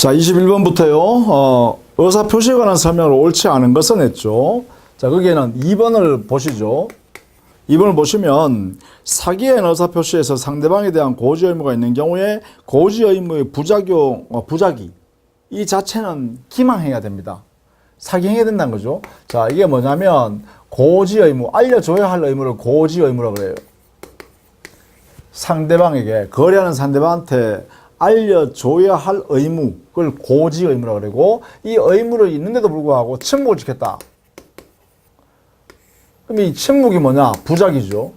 자, 21번부터요. 의사표시에 관한 설명을 옳지 않은 것은 했죠. 자, 거기에는 2번을 보시죠. 2번을 보시면 사기엔 의사표시에서 상대방에 대한 고지 의무가 있는 경우에 고지 의무의 부작위 이 자체는 기망해야 됩니다. 사기행해야 된다는 거죠. 자, 이게 뭐냐면 고지 의무, 알려줘야 할 의무를 고지 의무라고 그래요. 상대방에게, 거래하는 상대방한테 알려줘야 할 의무, 그걸 고지 의무라고 그러고, 이 의무를 있는데도 불구하고 침묵을 지켰다. 그럼 이 침묵이 뭐냐? 부작위죠.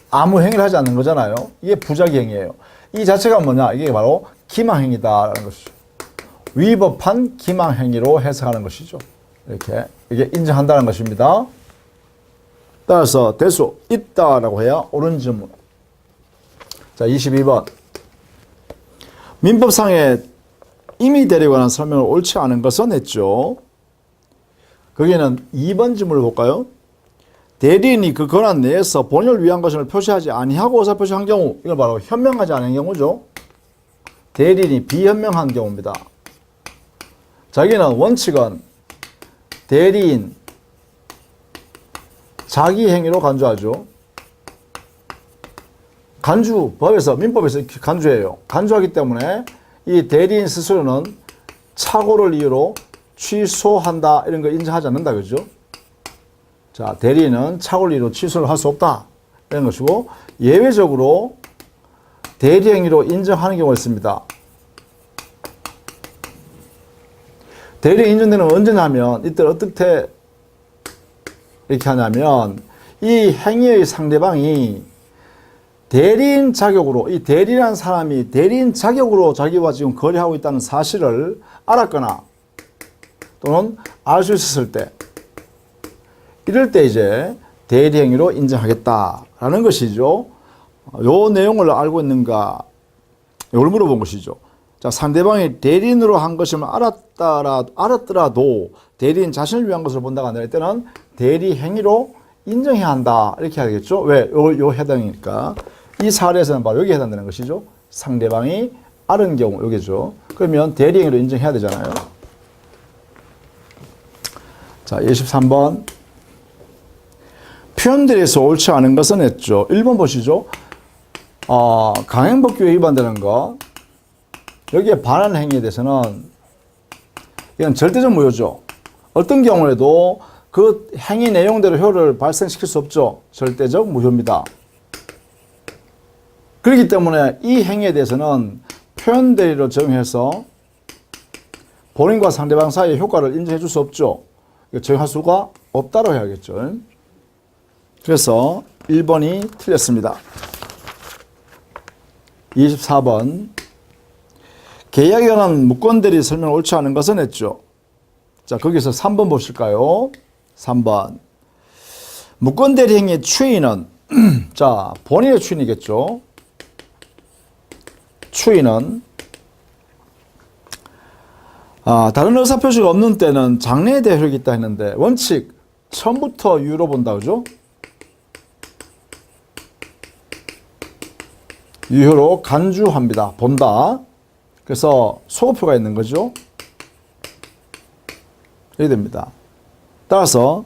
아무 행위를 하지 않는 거잖아요. 이게 부작위 행위예요. 이 자체가 뭐냐? 이게 바로 기망행위다라는 것이죠. 위법한 기망행위로 해석하는 것이죠. 이렇게 이게 인정한다는 것입니다. 따라서 대수 있다라고 해야 옳은 질문. 자, 22번. 민법상에 임의 대리에 관한 설명을 옳지 않은 것은 했죠. 거기에는 2번 질문을 볼까요? 대리인이 그 권한 내에서 본인을 위한 것을 표시하지 아니하고 의사표시한 경우, 이걸 바로 현명하지 않은 경우죠. 대리인이 비현명한 경우입니다. 자기는 원칙은 대리인 자기 행위로 간주하죠. 간주, 법에서, 민법에서 간주해요. 간주하기 때문에 이 대리인 스스로는 착오를 이유로 취소한다, 이런 거 인정하지 않는다, 그죠? 자, 대리인은 착오를 이유로 취소를 할 수 없다, 이런 것이고, 예외적으로 대리 행위로 인정하는 경우가 있습니다. 대리 인정되는 건 언제냐면, 이때 어떻게 이렇게 하냐면, 이 행위의 상대방이 대리인 자격으로, 이 대리라는 사람이 대리인 자격으로 자기와 지금 거래하고 있다는 사실을 알았거나 또는 알 수 있었을 때, 이럴 때 이제 대리 행위로 인정하겠다라는 것이죠. 요 내용을 알고 있는가, 이걸 물어본 것이죠. 자, 상대방이 대리인으로 한 것임을 알았더라도 대리인 자신을 위한 것을 본다가 아니라 이때는 대리 행위로 인정해야 한다, 이렇게 하겠죠. 왜? 요 해당이니까. 이 사례에서는 바로 여기에 해당되는 것이죠. 상대방이 알은 경우, 여기죠. 그러면 대리 행위로 인정해야 되잖아요. 자, 23번. 표현들에서 옳지 않은 것은 했죠. 1번 보시죠. 강행법규에 위반되는 것. 여기에 반하는 행위에 대해서는 이건 절대적 무효죠. 어떤 경우에도 그 행위 내용대로 효를 발생시킬 수 없죠. 절대적 무효입니다. 그렇기 때문에 이 행위에 대해서는 표현 대리로 적용해서 본인과 상대방 사이의 효과를 인정해 줄 수 없죠. 적용할 수가 없다고 해야겠죠. 그래서 1번이 틀렸습니다. 24번. 계약에 관한 무권 대리 설명을 옳지 않은 것은 했죠. 자, 거기서 3번 보실까요? 3번. 무권 대리 행위의 추인은 자, 본인의 추인이겠죠. 추인은 다른 의사표시가 없는 때는 장래에 대해 효력이 있다 했는데 원칙 처음부터 유효로 본다, 그죠? 유효로 간주합니다. 본다. 그래서 소급표가 있는 거죠. 이렇게 됩니다. 따라서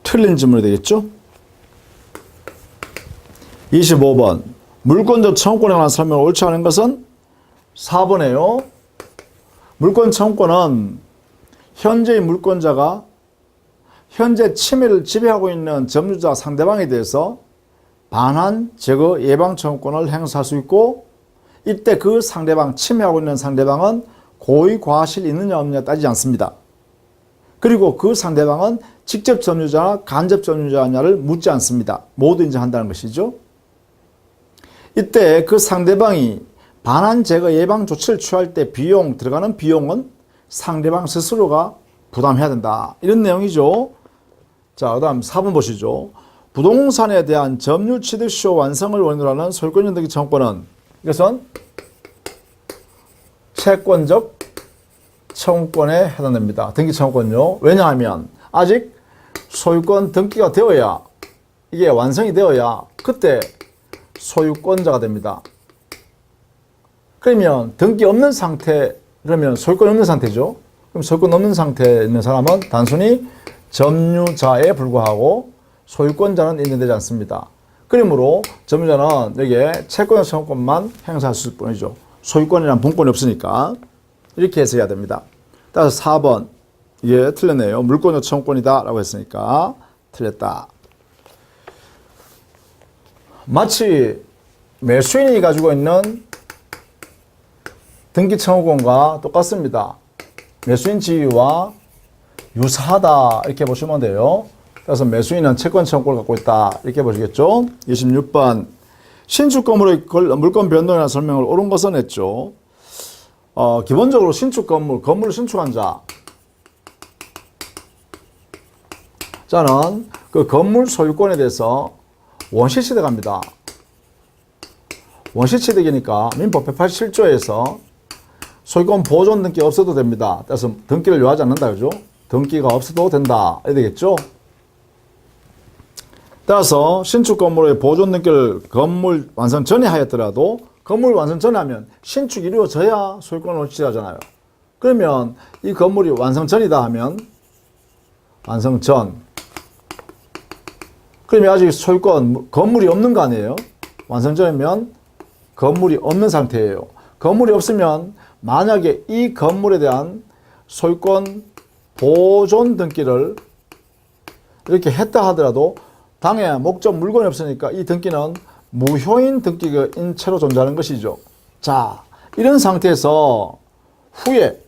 틀린 질문이 되겠죠? 25번. 물권적 청구권에 관한 설명을 옳지 않은 것은 4번이에요. 물권 청구권은 현재의 물권자가 현재 침해를 지배하고 있는 점유자 상대방에 대해서 반환, 제거, 예방 청구권을 행사할 수 있고, 이때 그 상대방, 침해하고 있는 상대방은 고의 과실이 있느냐 없느냐 따지지 않습니다. 그리고 그 상대방은 직접 점유자나 간접 점유자냐를 묻지 않습니다. 모두 인정한다는 것이죠. 이때 그 상대방이 반환, 제거, 예방 조치를 취할 때 들어가는 비용은 상대방 스스로가 부담해야 된다, 이런 내용이죠. 자, 그 다음 4번 보시죠. 부동산에 대한 점유 취득시효 완성을 원인으로 하는 소유권 등기 청구권은, 이것은 채권적 청구권에 해당됩니다. 등기 청구권요. 왜냐하면 아직 소유권 등기가 되어야, 이게 완성이 되어야 그때 소유권자가 됩니다. 그러면 등기 없는 상태, 그러면 소유권 없는 상태죠. 그럼 소유권 없는 상태에 있는 사람은 단순히 점유자에 불과하고 소유권자는 인정되지 않습니다. 그러므로 점유자는 여기에 채권과 청구권만 행사할 수 있을 뿐이죠. 소유권이란 분권이 없으니까. 이렇게 해석해야 됩니다. 따라서 4번. 이게 틀렸네요. 물권과 청구권이다 라고 했으니까 틀렸다. 마치 매수인이 가지고 있는 등기 청구권과 똑같습니다. 매수인 지위와 유사하다 이렇게 보시면 돼요. 그래서 매수인은 채권 청구권을 갖고 있다 이렇게 보시겠죠. 26번 신축 건물의 물권 변동에 대한 설명을 옳은 것은 했죠. 기본적으로 신축 건물을 신축한 자는 그 건물 소유권에 대해서 원시취득합니다. 원시취득이니까 민법 187조에서 소유권 보존 등기 없어도 됩니다. 그래서 등기를 요하지 않는다, 그죠? 등기가 없어도 된다. 이래 되겠죠? 따라서 신축 건물의 보존 등기를 건물 완성 전에 하였더라도 건물 완성 전에 하면 신축이 이루어져야 소유권을 원시취득하잖아요. 그러면 이 건물이 완성 전이다 하면 완성 전. 그러면 아직 소유권, 건물이 없는 거 아니에요? 완성 전이면 건물이 없는 상태예요. 건물이 없으면 만약에 이 건물에 대한 소유권 보존 등기를 이렇게 했다 하더라도 당해 목적 물건이 없으니까 이 등기는 무효인 등기인 채로 존재하는 것이죠. 자, 이런 상태에서 후에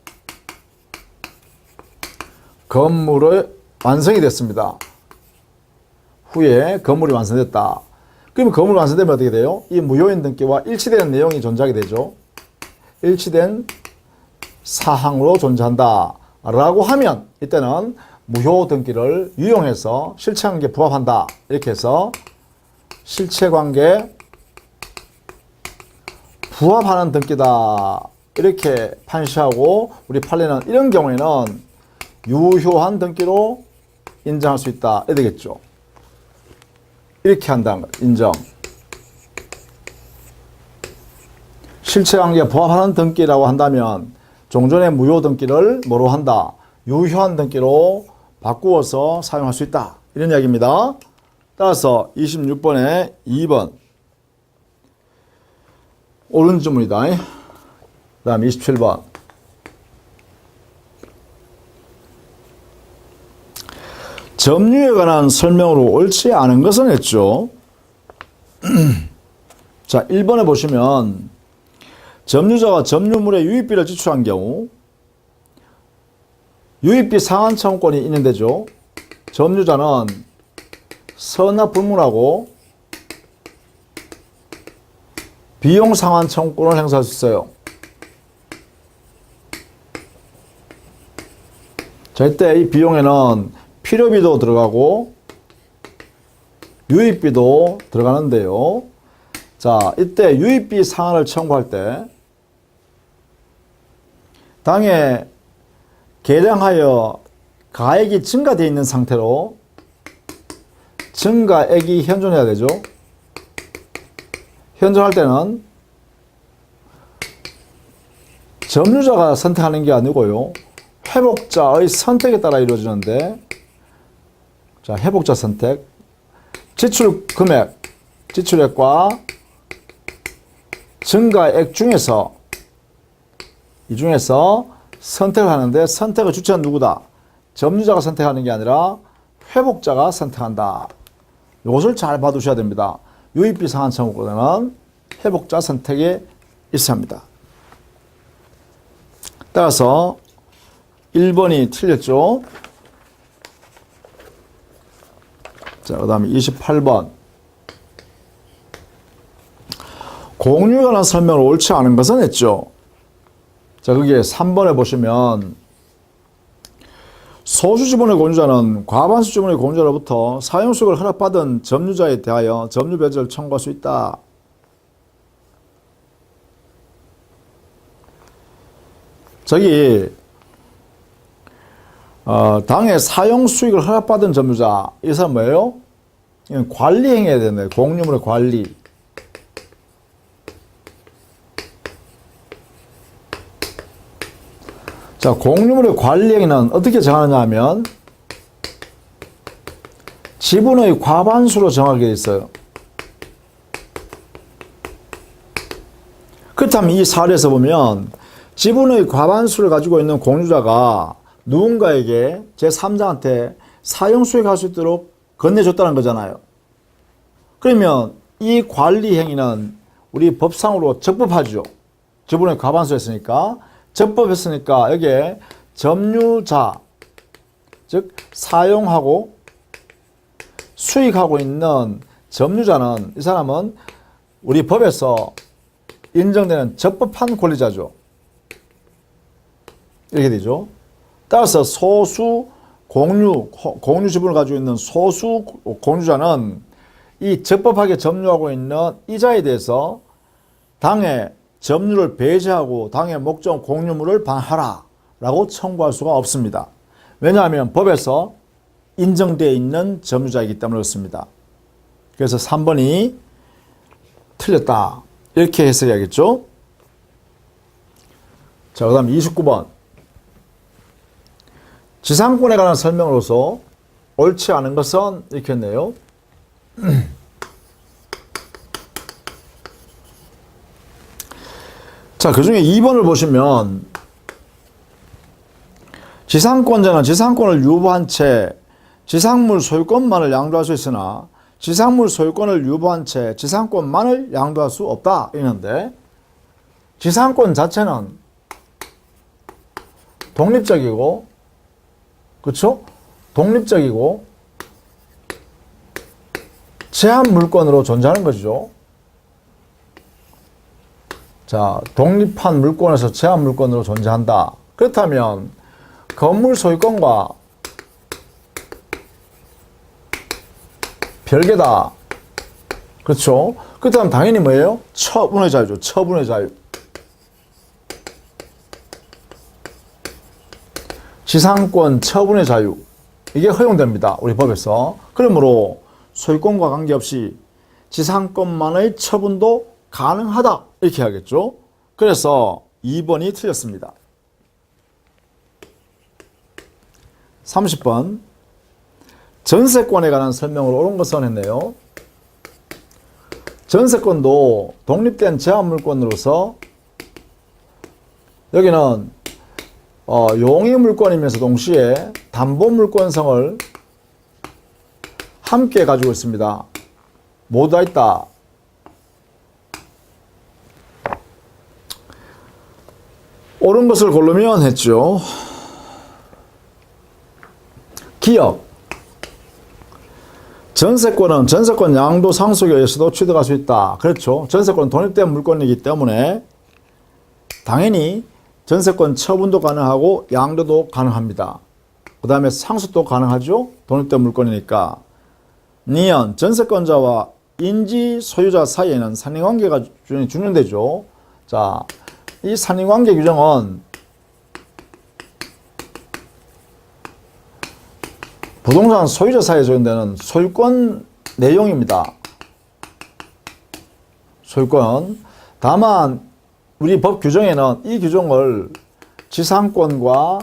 건물의 완성이 됐습니다. 후에 건물이 완성됐다. 그러면 건물이 완성되면 어떻게 돼요? 이 무효인 등기와 일치되는 내용이 존재하게 되죠. 일치된 사항으로 존재한다 라고 하면 이때는 무효 등기를 유용해서 실체관계에 부합한다. 이렇게 해서 실체관계에 부합하는 등기다. 이렇게 판시하고 우리 판례는 이런 경우에는 유효한 등기로 인정할 수 있다. 이래 되겠죠. 이렇게 한다는 것. 인정. 실체관계에 부합하는 등기라고 한다면 종전의 무효 등기를 뭐로 한다? 유효한 등기로 바꾸어서 사용할 수 있다. 이런 이야기입니다. 따라서 26번에 2번 옳은 질문이다. 그 다음 27번 점유에 관한 설명으로 옳지 않은 것은 했죠. 자, 1번에 보시면 점유자가 점유물의 유입비를 지출한 경우 유입비 상환 청구권이 있는 데죠. 점유자는 선납 불문하고 비용 상환 청구권을 행사할 수 있어요. 자, 이때 이 비용에는 필요비도 들어가고 유입비도 들어가는데요. 자, 이때 유입비 상환을 청구할 때 당해 계량하여 가액이 증가되어 있는 상태로 증가액이 현존해야 되죠. 현존할 때는 점유자가 선택하는 게 아니고요. 회복자의 선택에 따라 이루어지는데, 자, 회복자 선택, 지출 금액, 지출액과 증가액 중에서 이 중에서 선택을 하는데 선택의 주체는 누구다? 점유자가 선택하는 게 아니라 회복자가 선택한다. 이것을 잘 봐두셔야 됩니다. 유입비 상환 청구권은 회복자 선택에 있어야 합니다. 따라서 1번이 틀렸죠. 자, 그 다음에 28번 공유에 관한 설명을 옳지 않은 것은 했죠. 자, 거기에 3번에 보시면 소수지분의 공유자는 과반수 지분의 공유자로부터 사용수익을 허락받은 점유자에 대하여 점유 배제를 청구할 수 있다. 저기 당해 사용수익을 허락받은 점유자, 이 사람 뭐예요? 이건 관리행위해야 되는데 공유물의 관리. 자, 공유물의 관리 행위는 어떻게 정하느냐 하면 지분의 과반수로 정하게 되어 있어요. 그렇다면 이 사례에서 보면 지분의 과반수를 가지고 있는 공유자가 누군가에게 제3자한테 사용 수익할 수 있도록 건네줬다는 거잖아요. 그러면 이 관리 행위는 우리 법상으로 적법하죠. 지분의 과반수였으니까. 적법했으니까 여기에 점유자, 즉 사용하고 수익하고 있는 점유자는, 이 사람은 우리 법에서 인정되는 적법한 권리자죠. 이렇게 되죠. 따라서 소수 공유 지분을 가지고 있는 소수 공유자는 이 적법하게 점유하고 있는 이자에 대해서 당해 점유를 배제하고 당해 목적 공유물을 반하라 라고 청구할 수가 없습니다. 왜냐하면 법에서 인정되어 있는 점유자이기 때문에 그렇습니다. 그래서 3번이 틀렸다, 이렇게 해석해야겠죠. 자, 그 다음 29번. 지상권에 관한 설명으로서 옳지 않은 것은 이렇게 했네요. 자, 그 중에 2번을 보시면 지상권자는 지상권을 유보한 채 지상물 소유권만을 양도할 수 있으나 지상물 소유권을 유보한 채 지상권만을 양도할 수 없다 이러는데, 지상권 자체는 독립적이고, 그렇죠? 독립적이고 제한 물권으로 존재하는 것이죠. 자, 독립한 물권에서 제한 물권으로 존재한다. 그렇다면 건물 소유권과 별개다. 그렇죠? 그렇다면 당연히 뭐예요? 처분의 자유죠. 처분의 자유. 지상권 처분의 자유. 이게 허용됩니다. 우리 법에서. 그러므로 소유권과 관계없이 지상권만의 처분도 가능하다, 이렇게 하겠죠. 그래서 2번이 틀렸습니다. 30번. 전세권에 관한 설명을 옳은 것은 했네요. 전세권도 독립된 제한물권으로서 여기는 용의물권이면서 동시에 담보물권성을 함께 가지고 있습니다. 모두 다 있다. 옳은 것을 고르면 했죠. 기억. 전세권은 전세권 양도 상속에 의해서도 취득할 수 있다. 그렇죠. 전세권은 독립된 물권이기 때문에 당연히 전세권 처분도 가능하고 양도도 가능합니다. 그 다음에 상속도 가능하죠. 독립된 물권이니까. 니은 전세권자와 인지 소유자 사이에는 산임관계가 준용되죠. 자, 이 산임관계 규정은 부동산 소유자 사이에 적용되는 소유권 내용입니다. 소유권. 다만 우리 법 규정에는 이 규정을 지상권과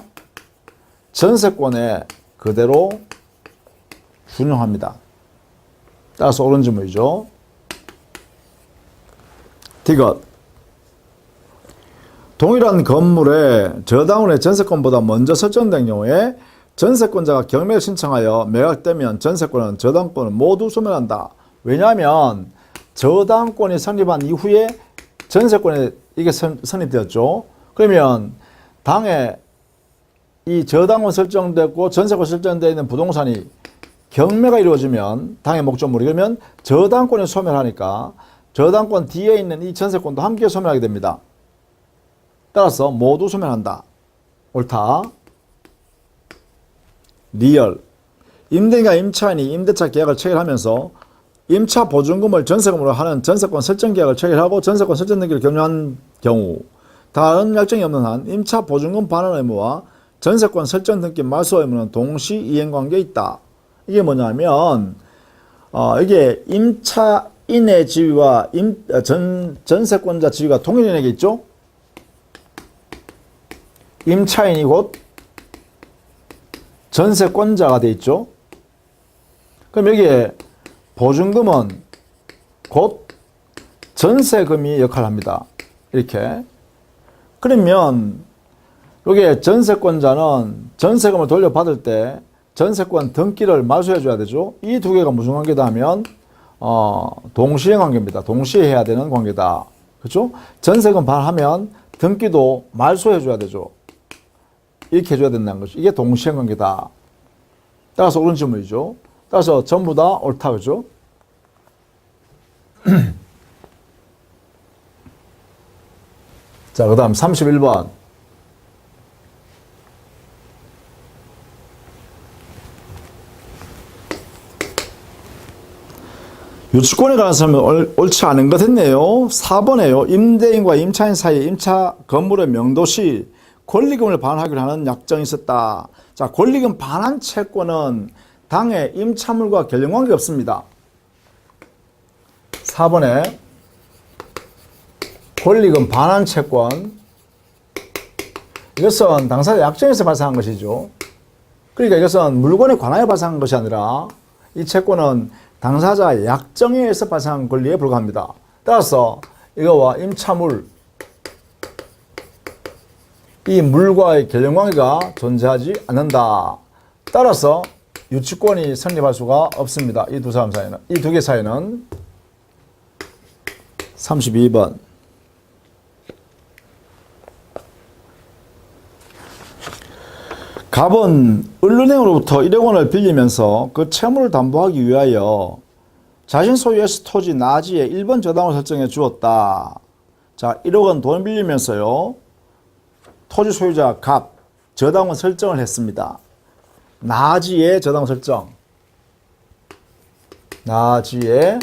전세권에 그대로 준용합니다. 따라서 옳은 질문이죠. 디귿. 동일한 건물에 저당원의 전세권보다 먼저 설정된 경우에 전세권자가 경매를 신청하여 매각되면 전세권은 저당권을 모두 소멸한다. 왜냐하면 저당권이 성립한 이후에 전세권에 이게 성립되었죠. 그러면 당에 이 저당권 설정됐고 전세권 설정되어 있는 부동산이 경매가 이루어지면 당의 목적물이, 그러면 저당권이 소멸하니까 저당권 뒤에 있는 이 전세권도 함께 소멸하게 됩니다. 따라서 모두 소멸한다. 옳다. 리얼. 임대인과 임차인이 임대차 계약을 체결하면서 임차 보증금을 전세금으로 하는 전세권 설정 계약을 체결하고 전세권 설정 등기를 격려한 경우 다른 약정이 없는 한 임차 보증금 반환 의무와 전세권 설정 등기 말소 의무는 동시 이행관계에 있다. 이게 뭐냐면 이게 임차인의 지위와 전세권자 지위가 동일인에게 있죠. 임차인이 곧 전세권자가 돼 있죠. 그럼 여기에 보증금은 곧 전세금이 역할을 합니다. 이렇게. 그러면 여기에 전세권자는 전세금을 돌려받을 때 전세권 등기를 말소해 줘야 되죠. 이 두 개가 무슨 관계다 하면 동시행 관계입니다. 동시에 해야 되는 관계다. 그렇죠? 전세금 반하면 등기도 말소해 줘야 되죠. 이렇게 해줘야 된다는 거죠. 이게 동시행 관계다. 따라서 옳은 질문이죠. 따라서 전부 다 옳다. 그죠? 자, 그 다음 31번. 유치권에 관한 설명은 옳지 않은 것 했네요. 4번에요. 임대인과 임차인 사이에 임차 건물의 명도시 권리금을 반환하기로 하는 약정이 있었다. 자, 권리금 반환 채권은 당해 임차물과 결연관계 없습니다. 4번에 권리금 반환 채권, 이것은 당사자 약정에서 발생한 것이죠. 그러니까 이것은 물건에 관하여 발생한 것이 아니라 이 채권은 당사자 약정에 의해서 발생한 권리에 불과합니다. 따라서 이거와 임차물, 이 물과의 결연관계가 존재하지 않는다. 따라서 유치권이 성립할 수가 없습니다. 이 두 사람 사이는, 이 두 개 사이는. 32번. 갑은 을은행으로부터 1억 원을 빌리면서 그 채무를 담보하기 위하여 자신 소유의 토지 나지에 1번 저당을 설정해 주었다. 자, 1억 원 돈 빌리면서요, 토지 소유자 갑 저당원 설정을 했습니다. 나지에 저당 설정. 나지에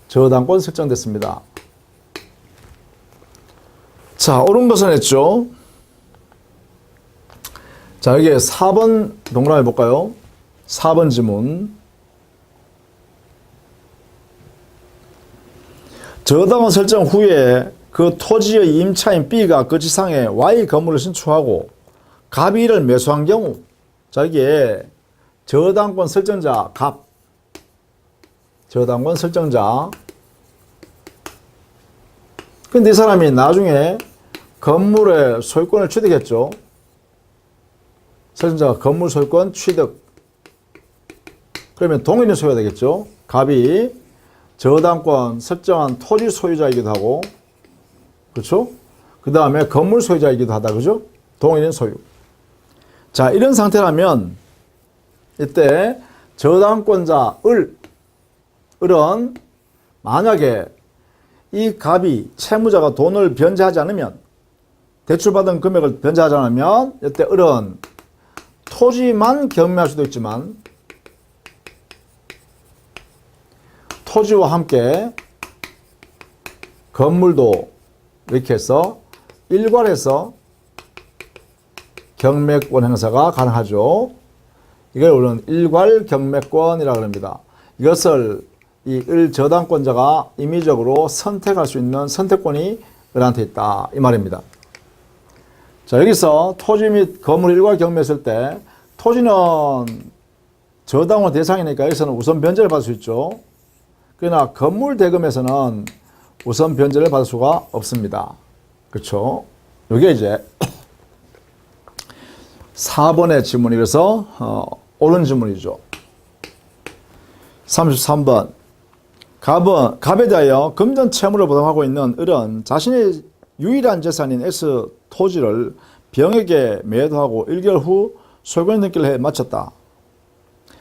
저당권 설정됐습니다. 자, 옳은 것은 했죠. 자, 여기에 4번 동그라미 볼까요? 4번 지문. 저당원 설정 후에 그 토지의 임차인 B가 그 지상에 Y 건물을 신축하고 갑이 이를 매수한 경우, 자, 여기에 저당권 설정자 갑, 저당권 설정자. 근데 이 사람이 나중에 건물의 소유권을 취득했죠. 설정자가 건물 소유권 취득. 그러면 동일인 소유가 되겠죠. 갑이 저당권 설정한 토지 소유자이기도 하고, 그렇죠? 그 다음에 건물 소유자이기도 하다. 그죠? 동일인 소유. 자, 이런 상태라면 이때 저당권자 을은 만약에 이 갑이 채무자가 돈을 변제하지 않으면, 대출받은 금액을 변제하지 않으면 이때 을은 토지만 경매할 수도 있지만 토지와 함께 건물도 이렇게 해서 일괄해서 경매권 행사가 가능하죠. 이걸 우리는 일괄 경매권이라고 합니다. 이것을 이 을 저당권자가 임의적으로 선택할 수 있는 선택권이 을한테 있다, 이 말입니다. 자, 여기서 토지 및 건물 일괄 경매했을 때 토지는 저당권 대상이니까 여기서는 우선 변제를 받을 수 있죠. 그러나 건물 대금에서는 우선 변제를 받을 수가 없습니다. 그렇죠? 이게 이제 4번의 지문이라서 옳은 지문이죠. 33번. 갑에 대하여 금전 채무를 부담하고 있는 을은 자신의 유일한 재산인 X 토지를 병에게 매도하고 1개월 후 소유권 등기를 해 마쳤다.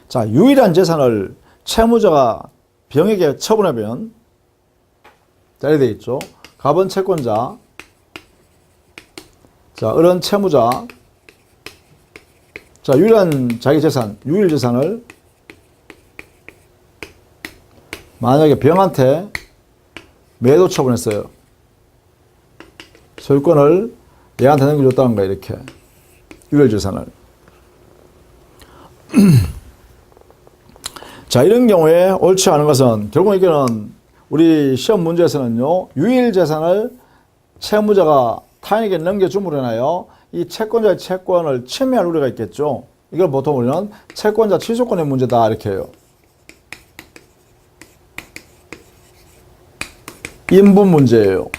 자, 유일한 재산을 채무자가 병에게 처분하면, 자, 이렇게 되어 있죠. 갑은 채권자, 자, 을은 채무자. 자, 유일한 자기 재산, 유일 재산을 만약에 병한테 매도 처분했어요. 소유권을 얘한테 넘겨줬다는 거야, 이렇게. 유일 재산을. 자, 이런 경우에 옳지 않은 것은, 결국 이거는 우리 시험 문제에서는요, 유일 재산을 채무자가 타인에게 넘겨줌으로 인하여 이 채권자의 채권을 침해할 우려가 있겠죠. 이걸 보통 우리는 채권자 취소권의 문제다 이렇게 해요. 인분 문제예요.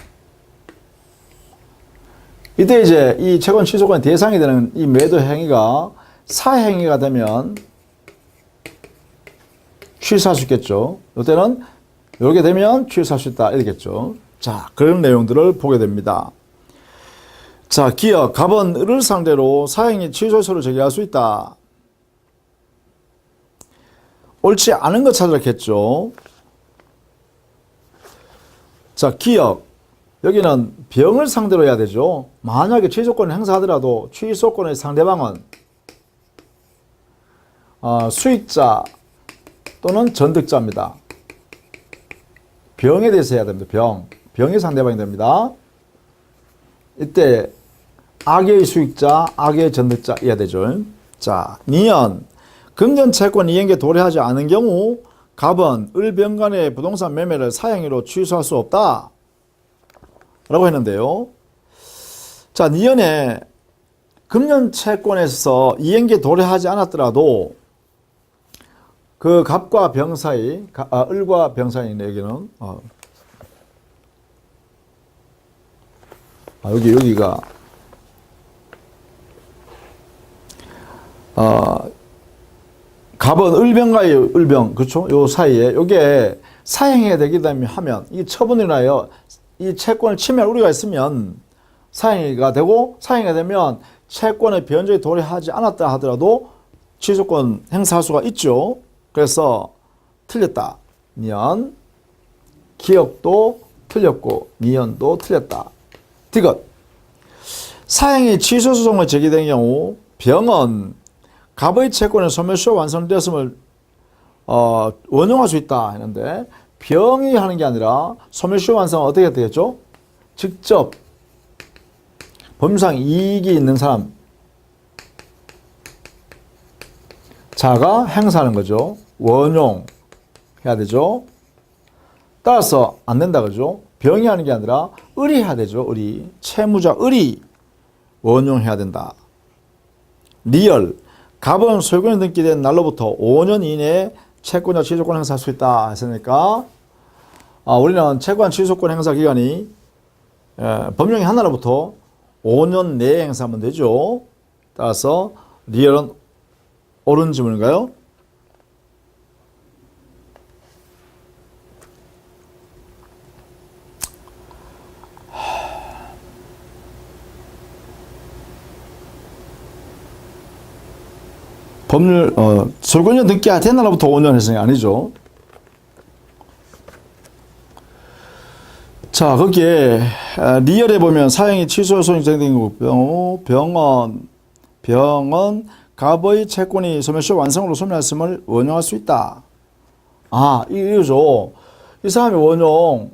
이때 이제 이 채권 취소권의 대상이 되는 이 매도 행위가 사행위가 되면 취소할 수 있겠죠. 이때는 이렇게 되면 취소할 수 있다 이렇겠죠. 자, 그런 내용들을 보게 됩니다. 자, 기업, 갑은 을을 상대로 사행위 취소서를 제기할 수 있다. 옳지 않은 것 찾으랬겠죠. 자, 기업, 여기는 병을 상대로 해야 되죠. 만약에 취소권을 행사하더라도 취소권의 상대방은 수익자 또는 전득자입니다. 병에 대해서 해야 됩니다. 병이 상대방이 됩니다. 이때 악의 수익자, 악의 전득자 해야 되죠. 자, 니은 금전채권 이행에 도래하지 않은 경우 갑은 을병 간의 부동산 매매를 사행위로 취소할 수 없다 라고 했는데요. 자, 니은에 금전채권에서 이행에 도래하지 않았더라도 그 갑과 병 사이, 을과 병 사이인 여기는 여기가 갑은 을병과의 을병, 그렇죠? 요 사이에 요게 사행해야 되기 때문에 하면 이 처분으로 인하여 이 채권을 침해할 우려가 있으면 사행위가 되고, 사행이 되면 채권의 변조에 도래하지 않았다 하더라도 취소권 행사할 수가 있죠. 그래서 틀렸다. 니은 기억도 틀렸고 니은도 틀렸다. 디귿 사행위 취소 소송을 제기된 경우 병은 갑의 채권의 소멸시효 완성되었음을 원용할 수 있다 했는데, 병이 하는 게 아니라 소멸시효 완성은 어떻게 되겠죠? 직접 법률상 이익이 있는 사람 자가 행사하는 거죠. 원용 해야 되죠. 따라서 안 된다 그죠. 병이 하는 게 아니라 을이 해야 되죠. 을이, 채무자 을이 원용해야 된다. 리얼 갑은 소유권이 등기된 날로부터 5년 이내에 채권자 취소권 행사할 수 있다 했으니까 우리는 채권 취소권 행사 기간이 법령이 한 날로부터 5년 내에 행사하면 되죠. 따라서 리얼은 옳은 지문인가요? 법률, 소유권 등기 된 날로부터 5년 했으니 아니죠. 자, 거기에, 리얼에 보면 사행위 취소 소송이 진행된 경우, 병은 갑의 채권이 소멸시효 완성으로 소멸했음을 원용할 수 있다. 이거죠. 이 사람의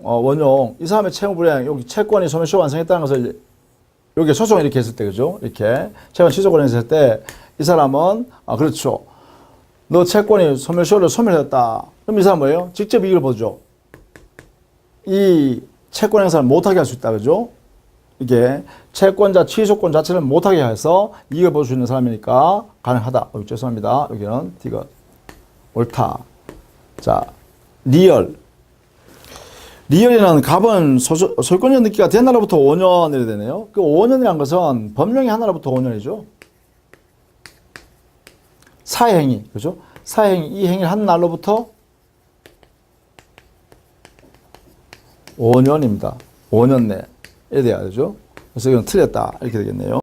원용, 이 사람의 채무불이행, 여기 채권이 소멸시효 완성했다는 것을, 여기 소송 이렇게 했을 때, 그죠? 이렇게, 채권 취소권 했을 때, 이 사람은, 그렇죠. 너 채권이 소멸시효를 소멸했다. 그럼 이 사람은 뭐예요? 직접 이익을 보죠. 이 채권 행사를 못하게 할 수 있다. 그죠? 이게 채권자 취소권 자체를 못하게 해서 이익을 볼 수 있는 사람이니까 가능하다. 죄송합니다. 여기는 디귿. 옳다. 자, 리얼. 리얼에는 갑은 소유권 등기가 된 날로부터 5년 이래 되네요. 그 5년이라는 것은 법령이 한 날로부터 5년이죠. 사행위, 그죠? 사행위, 이 행위를 한 날로부터 5년입니다. 5년 내에 돼야 되죠. 그래서 이건 틀렸다. 이렇게 되겠네요.